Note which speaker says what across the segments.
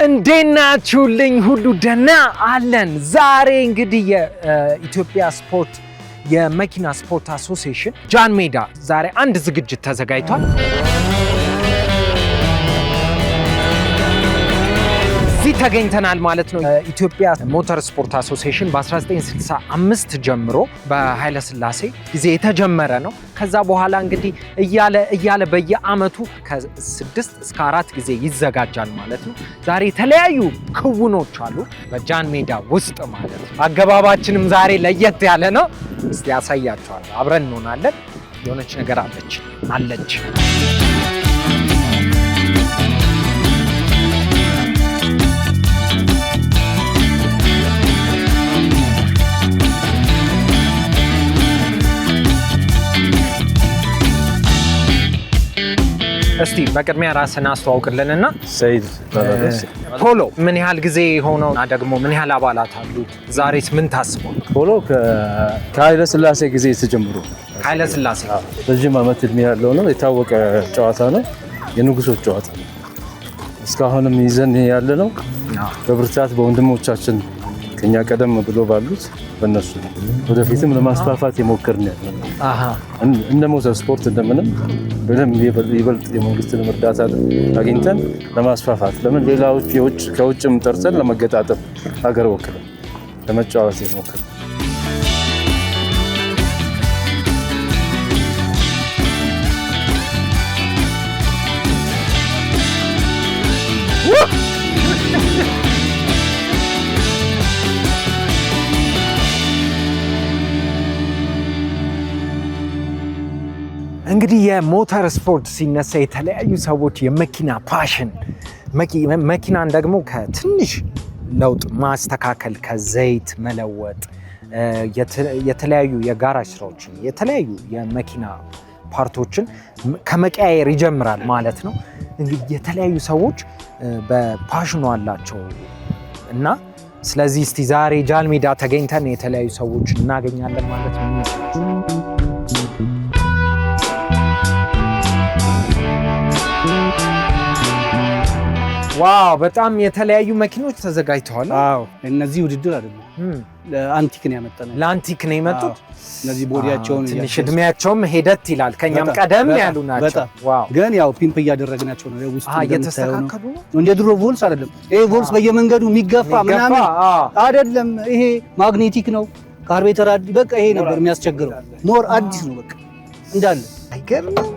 Speaker 1: እንዴናችሁልኝ ሁሉ ደህና አለን። ዛሬ እንግዲህ የኢትዮጵያ ስፖርት የመኪና ስፖርት አሶሲዬሽን ጃን ሜዳ ዛሬ አንድ ዝግጅት ተዘጋጅቷል። እዚህ ተገኝተናል ማለት ነው። ኢትዮጵያ ሞተር ስፖርት አሶሲዬሽን በ1965 ጀምሮ በኃይለ ሥላሴ ጊዜ የተጀመረ ነው። ከዛ በኋላ እንግዲህ እያለ በየአመቱ ከ6 እስከ 4 ጊዜ ይዘጋጃል ማለት ነው። ዛሬ የተለያዩ ክውኖች አሉ በጃን ሜዳ ውስጥ ማለት ነው። አገባባችንም ዛሬ ለየት ያለ ነው። እስቲ ያሳያቸዋለሁ። አብረን እንሆናለን። የሆነች ነገር አለች። እስቲ በቅድሚያ ራስን አስተዋውቅልንና
Speaker 2: ሰይድ
Speaker 1: ፖሎ ምን ያህል ጊዜ ሆነው እና ደግሞ ምን ያህል አባላት አሉት? ዛሬስ ምን ታስበው?
Speaker 2: ፖሎ ከኃይለ ሥላሴ ጊዜ ተጀምሮ
Speaker 1: ኃይለ ሥላሴ
Speaker 2: ረጅም ዓመት እድሜ ያለው ነው። የታወቀ ጨዋታ ነው። የንጉሶች ጨዋታ ነው። እስካሁንም ይዘን ያለ ነው። በብርታት በወንድሞቻችን ከኛ ቀደም ብሎ ባሉት በእነሱ ወደፊትም ለማስፋፋት የሞከርን ያለ ነው። እንደ ሞተር ስፖርት እንደምንም በደንብ ይበልጥ የመንግስትን እርዳታ አግኝተን ለማስፋፋት ለምን ሌላዎች ከውጭም ጠርተን ለመገጣጠም ሀገር ወክለን ለመጫወት የሞከርን
Speaker 1: እንግዲህ የሞተር ስፖርት ሲነሳ የተለያዩ ሰዎች የመኪና ፓሽን መኪናን ደግሞ ከትንሽ ለውጥ ማስተካከል ከዘይት መለወጥ የተለያዩ የጋራጅ ስራዎችን የተለያዩ የመኪና ፓርቶችን ከመቀያየር ይጀምራል ማለት ነው። እንግዲህ የተለያዩ ሰዎች በፓሽኑ አላቸው እና ስለዚህ እስቲ ዛሬ ጃን ሜዳ ተገኝተን የተለያዩ ሰዎች እናገኛለን ማለት ነው። ዋው በጣም የተለያዩ መኪኖች ተዘጋጅተዋል።
Speaker 3: አዎ እነዚህ ውድድር አይደለም፣ ለአንቲክ ነው ያመጣነው።
Speaker 1: ለአንቲክ ነው የመጡት።
Speaker 3: እነዚህ ቦዲያቸውን
Speaker 1: ትንሽ እድሜያቸውም ሄደት ይላል፣ ከኛም ቀደም ያሉ ናቸው። ዋው
Speaker 3: ግን ያው ፒምፕ እያደረግናቸው ነው። ውስጥ
Speaker 1: እየተስተካከሉ ነው።
Speaker 3: እንደ ድሮ ቮልስ አይደለም። ይሄ ቮልስ በየመንገዱ የሚገፋ ምናምን አይደለም። ይሄ ማግኔቲክ ነው። ካርቤተር በቃ ይሄ ነበር የሚያስቸግረው። ሞር አዲስ ነው በቃ እንዳለ።
Speaker 1: አይገርምም?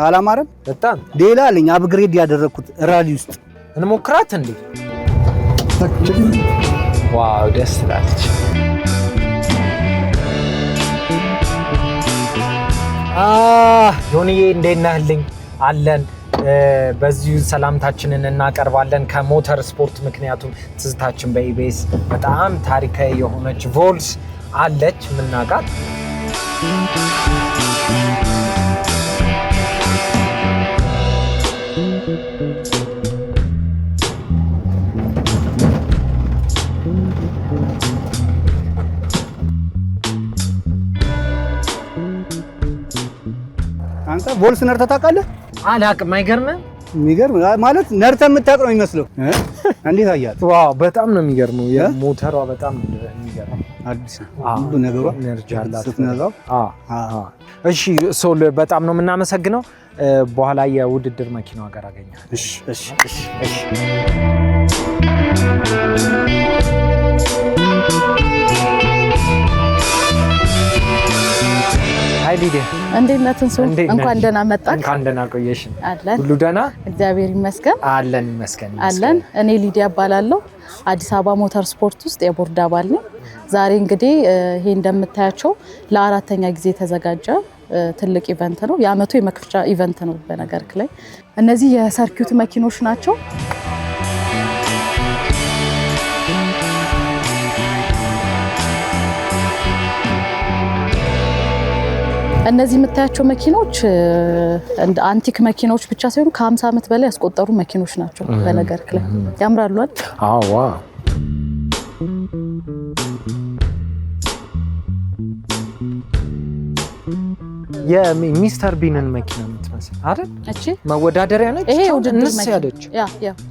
Speaker 3: አላማረም?
Speaker 1: በጣም
Speaker 3: ሌላ አለኝ አፕግሬድ ያደረኩት ራሊ ውስጥ
Speaker 1: እንሞክራት እንዴ። ዋው ደስ ትላለች። ዮኒዬ እንዴት ነህልኝ? አለን። በዚሁ ሰላምታችንን እናቀርባለን ከሞተር ስፖርት። ምክንያቱም ትዝታችን በኢቢኤስ በጣም ታሪካዊ የሆነች ቮልስ አለች ምናቃት።
Speaker 3: አንተ ቮልስ ነርተህ ታውቃለህ?
Speaker 1: አላውቅም። አይገርምም?
Speaker 3: የሚገርም ማለት ነርተህ የምታውቅ ነው የሚመስለው። እንዴት አያት?
Speaker 1: ዋው በጣም ነው የሚገርመው። የሞተሯ በጣም የሚገርም
Speaker 3: አዲስ ሁሉ ነገሯ
Speaker 1: ኤነርጂ አላት
Speaker 3: ስትነዛው።
Speaker 1: እሺ ሶል በጣም ነው የምናመሰግነው። በኋላ የውድድር መኪናዋ ጋር አገኛለሁ።
Speaker 3: እሺ
Speaker 1: ሃይ ሊዲያ
Speaker 4: እንዴት ነህ ትንሱ? እንኳን ደህና መጣህ።
Speaker 1: እንኳን ደህና ቆየሽ።
Speaker 4: አለን
Speaker 1: ሁሉ ደህና?
Speaker 4: እግዚአብሔር ይመስገን።
Speaker 1: አለን ይመስገን።
Speaker 4: አለን። እኔ ሊዲያ እባላለሁ። አዲስ አበባ ሞተር ስፖርት ውስጥ የቦርድ አባል ነኝ። ዛሬ እንግዲህ ይሄ እንደምታያቸው ለአራተኛ ጊዜ የተዘጋጀ ትልቅ ኢቨንት ነው። የአመቱ የመክፈቻ ኢቨንት ነው። በነገርክ ላይ እነዚህ የሰርኪዩት መኪኖች ናቸው። እነዚህ የምታያቸው መኪኖች እንደ አንቲክ መኪኖች ብቻ ሳይሆኑ ከ50 ዓመት በላይ ያስቆጠሩ መኪኖች ናቸው። በነገርክ ላይ ያምራሉ አይደል?
Speaker 1: አዎ የሚስተር ቢንን መኪና የምትመስል አይደል?
Speaker 4: እቺ
Speaker 1: መወዳደሪያ ነች።
Speaker 4: ይሄ ውድድር
Speaker 1: መኪና ያለች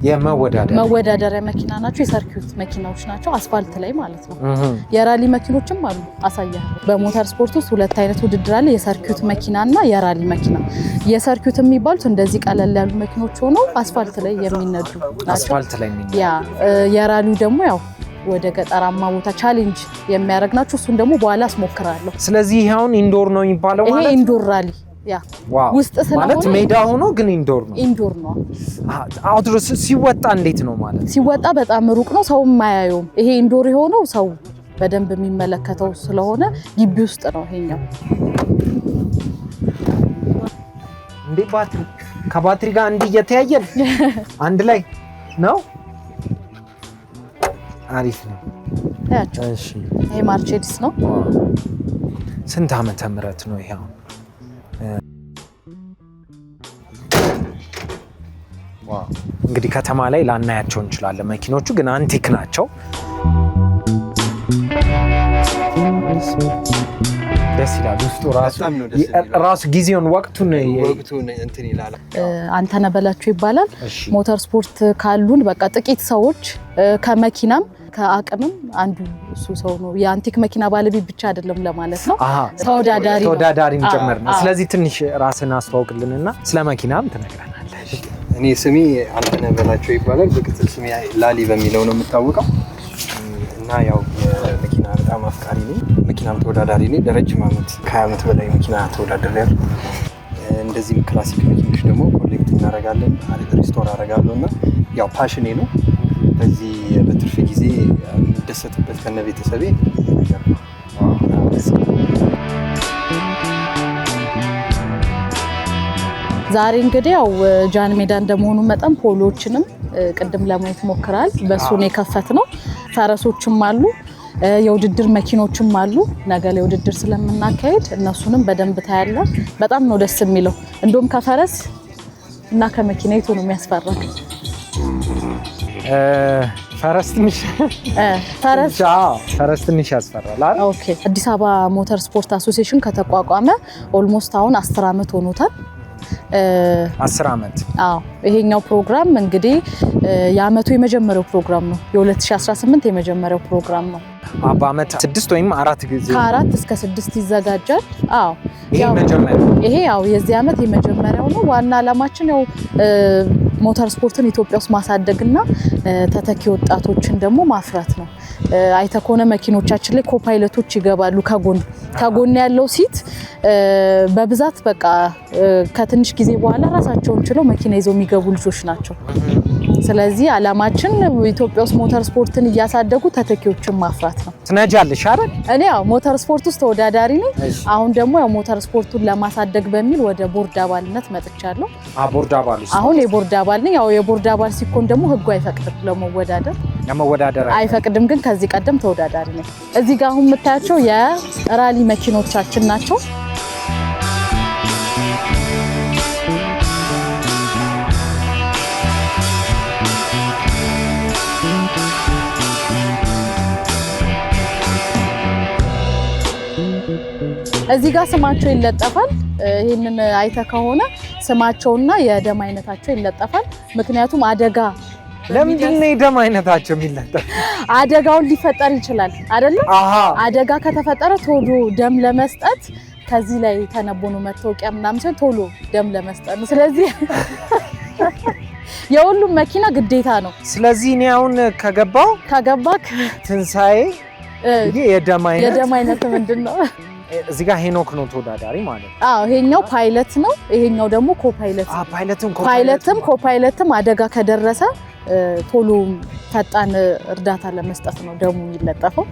Speaker 4: የመወዳደሪያ መኪና ናቸው። የሰርኪዩት መኪናዎች ናቸው። አስፋልት ላይ ማለት ነው። የራሊ መኪኖችም አሉ። አሳያለሁ። በሞተር ስፖርት ውስጥ ሁለት አይነት ውድድር አለ። የሰርኪዩት መኪናና የራሊ መኪና። የሰርኪዩት የሚባሉት እንደዚህ ቀለል ያሉ መኪኖች ሆነው አስፋልት ላይ የሚነዱ ናቸው።
Speaker 1: አስፋልት ላይ
Speaker 4: የራሊው ደግሞ ያው ወደ ገጠራማ ቦታ ቻሌንጅ የሚያደርግ ናቸው። እሱን ደግሞ በኋላ አስሞክራለሁ።
Speaker 1: ስለዚህ ይሄ አሁን ኢንዶር ነው የሚባለው ማለት
Speaker 4: ይሄ ኢንዶር ራሊ ውስጥ ስለሆነ
Speaker 1: ማለት ሜዳ ሆኖ ግን ኢንዶር ነው።
Speaker 4: ኢንዶር ነው።
Speaker 1: አውትዶር ሲወጣ እንዴት ነው ማለት?
Speaker 4: ሲወጣ በጣም ሩቅ ነው፣ ሰው የማያየውም። ይሄ ኢንዶር የሆነው ሰው በደንብ የሚመለከተው ስለሆነ ግቢ ውስጥ ነው። ይሄኛው
Speaker 1: እንዴ ባትሪ ከባትሪ ጋር እንዲህ እየተያየን አንድ ላይ ነው። አሪፍ ነው።
Speaker 4: ታያቸው። እሺ ይሄ ማርቼዲስ ነው።
Speaker 1: ስንት ዓመተ ምህረት ነው ይሄ? እንግዲህ ከተማ ላይ ላናያቸው እንችላለን። መኪኖቹ ግን አንቲክ ናቸው። ደስ ይላል። ውስጡ ራሱ ጊዜውን ወቅቱን እንትን ይላል።
Speaker 4: አንተነህ በላቸው ይባላል። ሞተር ስፖርት ካሉን በቃ ጥቂት ሰዎች ከመኪናም ከአቅምም አንዱ እሱ ሰው ነው። የአንቲክ መኪና ባለቤት ብቻ አይደለም ለማለት ነው፣ ተወዳዳሪም ጭምር ነው። ስለዚህ ትንሽ ራስን አስተዋውቅልንና ስለ መኪናም ትነግረናለህ።
Speaker 5: እኔ ስሜ አንተነህ በላቸው ይባላል። በቅጽል ስሜ ላሊ በሚለው ነው የምታወቀው እና ያው መኪና በጣም አፍቃሪ ነኝ። መኪናም ተወዳዳሪ ነኝ። ለረጅም ዓመት ከ20 ዓመት በላይ መኪና ተወዳድሬያለሁ። እንደዚህም ክላሲክ መኪኖች ደግሞ ኮሌክት እናደርጋለን፣ ሪስቶር አደርጋለሁ እና ያው ፓሽኔ ነው። በዚህ በትርፍ ጊዜ የምደሰትበት ከነ ቤተሰቤ ነገር ነው።
Speaker 4: ዛሬ እንግዲህ ያው ጃን ሜዳ እንደመሆኑ መጠን ፖሎዎችንም ቅድም ለማየት ሞክራል። በሱ ነው የከፈትነው። ፈረሶችም አሉ፣ የውድድር መኪኖችም አሉ። ነገ ላይ ውድድር ስለምናካሄድ እነሱንም በደንብ ታያለ። በጣም ነው ደስ የሚለው። እንደውም ከፈረስ እና ከመኪና የቱ ነው የሚያስፈራው?
Speaker 1: ፈረስ ትንሽ ያስፈራል አይደል?
Speaker 4: ኦኬ። አዲስ አበባ ሞተር ስፖርት አሶሲዬሽን ከተቋቋመ ኦልሞስት አሁን 10 ዓመት ሆኖታል።
Speaker 1: 10 ዓመት።
Speaker 4: አዎ። ይሄኛው ፕሮግራም እንግዲህ የአመቱ የመጀመሪያው ፕሮግራም ነው። የ2018 የመጀመሪያው ፕሮግራም ነው።
Speaker 1: በአመት 6 ወይም 4 ጊዜ
Speaker 4: ከ4 እስከ 6 ይዘጋጃል። አዎ።
Speaker 1: ይሄ
Speaker 4: ያው የዚህ አመት የመጀመሪያው ነው። ዋና ዓላማችን ያው ሞተር ስፖርትን ኢትዮጵያ ውስጥ ማሳደግና ተተኪ ወጣቶችን ደግሞ ማፍራት ነው። አይተህ ከሆነ መኪኖቻችን ላይ ኮፓይለቶች ይገባሉ። ከጎን ያለው ሲት በብዛት በቃ ከትንሽ ጊዜ በኋላ ራሳቸውን ችለው መኪና ይዘው የሚገቡ ልጆች ናቸው። ስለዚህ ዓላማችን ኢትዮጵያ ውስጥ ሞተር ስፖርትን እያሳደጉ ተተኪዎችን ማፍራት ነው።
Speaker 1: ትነጃለሽ አይደል?
Speaker 4: እኔ ያው ሞተር ስፖርት ውስጥ ተወዳዳሪ ነኝ። አሁን ደግሞ ያው ሞተር ስፖርቱን ለማሳደግ በሚል ወደ ቦርድ አባልነት መጥቻለሁ።
Speaker 1: ቦርድ አባል
Speaker 4: አሁን የቦርድ አባል ነኝ። ያው የቦርድ አባል ሲኮን ደግሞ ህጉ አይፈቅድም ለመወዳደር አይፈቅድም። ግን ከዚህ ቀደም ተወዳዳሪ ነኝ። እዚህ ጋር አሁን የምታያቸው የራሊ መኪኖቻችን ናቸው። እዚህ ጋር ስማቸው ይለጠፋል። ይሄንን አይተ ከሆነ ስማቸውና የደም አይነታቸው ይለጠፋል። ምክንያቱም አደጋ
Speaker 1: ለምንድን ነው የደም አይነታቸው የሚለጠፍ?
Speaker 4: አደጋውን ሊፈጠር ይችላል አይደለ? አደጋ ከተፈጠረ ቶሎ ደም ለመስጠት ከዚህ ላይ ተነቦኑ መታወቂያ ምናምን ሲሆን ቶሎ ደም ለመስጠት ነው። ስለዚህ የሁሉም መኪና ግዴታ ነው።
Speaker 1: ስለዚህ እኔ አሁን ከገባክ ትንሳኤ የደም
Speaker 4: አይነት ምንድነው?
Speaker 1: እዚህ ጋር ሄኖክ ነው ተወዳዳሪ ማለት ነው።
Speaker 4: ይሄኛው ፓይለት ነው። ይሄኛው ደግሞ ኮፓይለት። ፓይለትም ኮፓይለትም አደጋ ከደረሰ ቶሎ ፈጣን እርዳታ ለመስጠት ነው ደሙ የሚለጠፈው።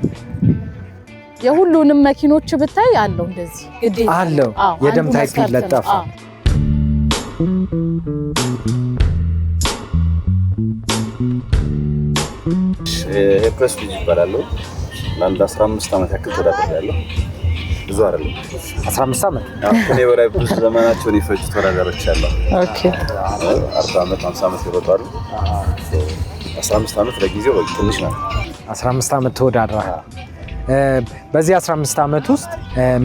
Speaker 4: የሁሉንም መኪኖች ብታይ አለው እንደዚህ ግዴታ
Speaker 1: አለው። የደም ታይፕ ይለጠፋል።
Speaker 6: ኤፕረስ ይባላል። ለአንድ 15 ዓመት ያክል ተወዳድሬያለሁ። ብዙ አይደለም
Speaker 1: 15 ዓመት
Speaker 6: ከኔ በላይ ብዙ ዘመናቸውን የፈጁ ተወዳዳሪዎች አሉ።
Speaker 4: ኦኬ
Speaker 6: 40 ዓመት 50 ዓመት ይሮጣሉ። 15 ዓመት ለጊዜው ትንሽ ነው።
Speaker 1: 15 ዓመት ተወዳድረሃል። በዚህ 15 ዓመት ውስጥ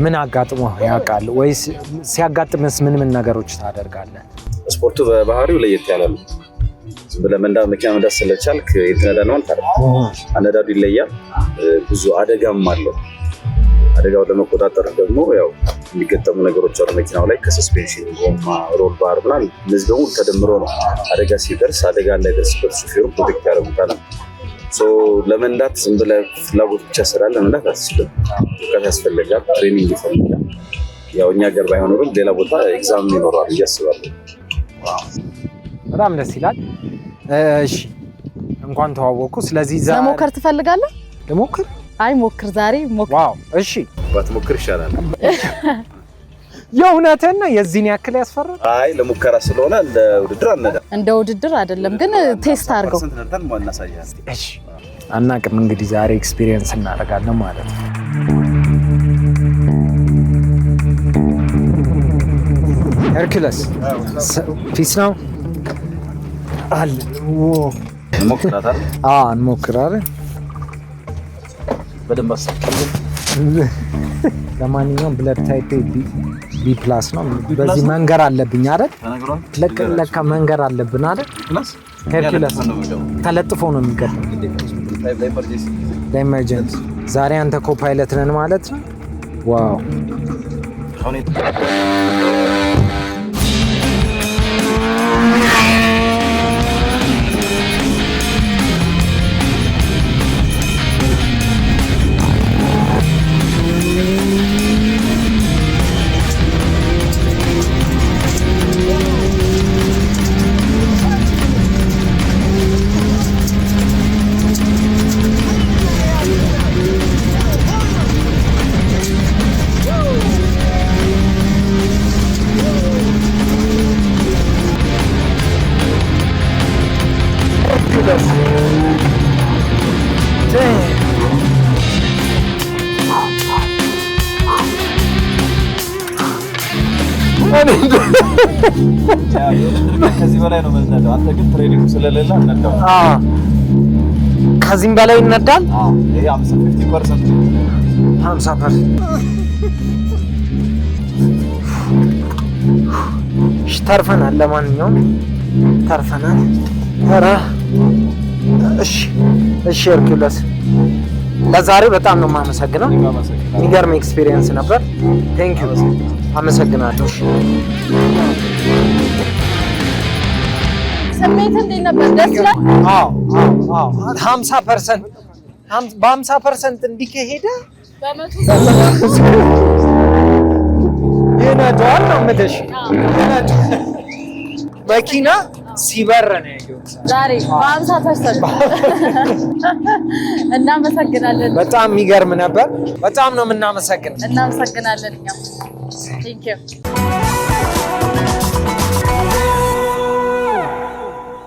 Speaker 1: ምን አጋጥሞ ያውቃል ወይስ ሲያጋጥምስ ምን ነገሮች ታደርጋለህ?
Speaker 6: ስፖርቱ በባህሪው ለየት ያለ ነው። ዝም ብለህ መኪና መንዳት ስለቻልክ የተነዳ ነው ማለት አይደለም። አነዳዱ ይለያል። ብዙ አደጋም አለው። አደጋው ለመቆጣጠር ደግሞ ያው የሚገጠሙ ነገሮች አሉ መኪናው ላይ ከሰስፔንሽን፣ ጎማ፣ ሮል ባር ምናምን እነዚህ ደግሞ ተደምሮ ነው አደጋ ሲደርስ አደጋ እንዳይደርስበት ሹፌሩ ፕሮቴክት ያደርጉታል። ለመንዳት ዝም ብለህ ፍላጎት ብቻ ስላለ መንዳት አትችልም። እውቀት ያስፈልጋል፣ ትሬኒንግ ይፈልጋል። ያው እኛ ሀገር ባይሆንም ሌላ ቦታ ኤግዛም ይኖረዋል ብዬ አስባለሁ።
Speaker 1: በጣም ደስ ይላል። እሺ እንኳን ተዋወቁ። ስለዚህ ዛሬ
Speaker 4: ለሞከር ትፈልጋለህ?
Speaker 1: ለሞከር?
Speaker 4: አይ ሞክር፣ ዛሬ ሞክር።
Speaker 1: ዋው እሺ፣
Speaker 6: ባትሞክር ይሻላል።
Speaker 1: የእውነትን ነው? የዚህን ያክል ያስፈራል?
Speaker 6: አይ ለሙከራ ስለሆነ እንደ ውድድር አንነዳ።
Speaker 4: እንደ ውድድር አይደለም ግን ቴስት አድርገው።
Speaker 1: እሺ አናውቅም እንግዲህ ዛሬ ኤክስፒሪየንስ እናደርጋለን ማለት ነው። ሄርኩለስ ፊስ ነው አለ። እንሞክራለን።
Speaker 6: በደንብ አስቀምጥ።
Speaker 1: ለማንኛውም ብለድ ታይፕ ቢ ፕላስ ነው። በዚህ መንገር አለብኝ አይደል? ለካ መንገር አለብን አይደል? ሄርኩለስ ተለጥፎ ነው የሚገባው ለኢመርጀንሲ። ዛሬ አንተ ኮፓይለት ነን ማለት ነው። ዋው
Speaker 6: ከዚህ በላይ ነው የምንነዳው። አንተ ግን ትሬኒንግ ስለሌለ አንነዳው።
Speaker 1: ከዚህም በላይ ይነዳል።
Speaker 6: ይሄ 50%
Speaker 1: ተርፈናል። ለማንኛውም ተርፈናል። ኧረ እሺ ሄርኩለስ ለዛሬ በጣም ነው የማመሰግነው። የሚገርም ኤክስፒሪየንስ ነበር። ቴንክ ዩ አመሰግናለሁ።
Speaker 4: ስሜት እንዴት ነበር? ደስ ይላል።
Speaker 1: 50% በ50% እንዲህ ከሄደ ይነዳዋል ነው የምልሽ። መኪና ሲበር ነው ያየሁት
Speaker 4: ዛሬ በ50%። እናመሰግናለን።
Speaker 1: በጣም የሚገርም ነበር። በጣም ነው የምናመሰግነው።
Speaker 4: እናመሰግናለን። እኛም ቴንክ ዩ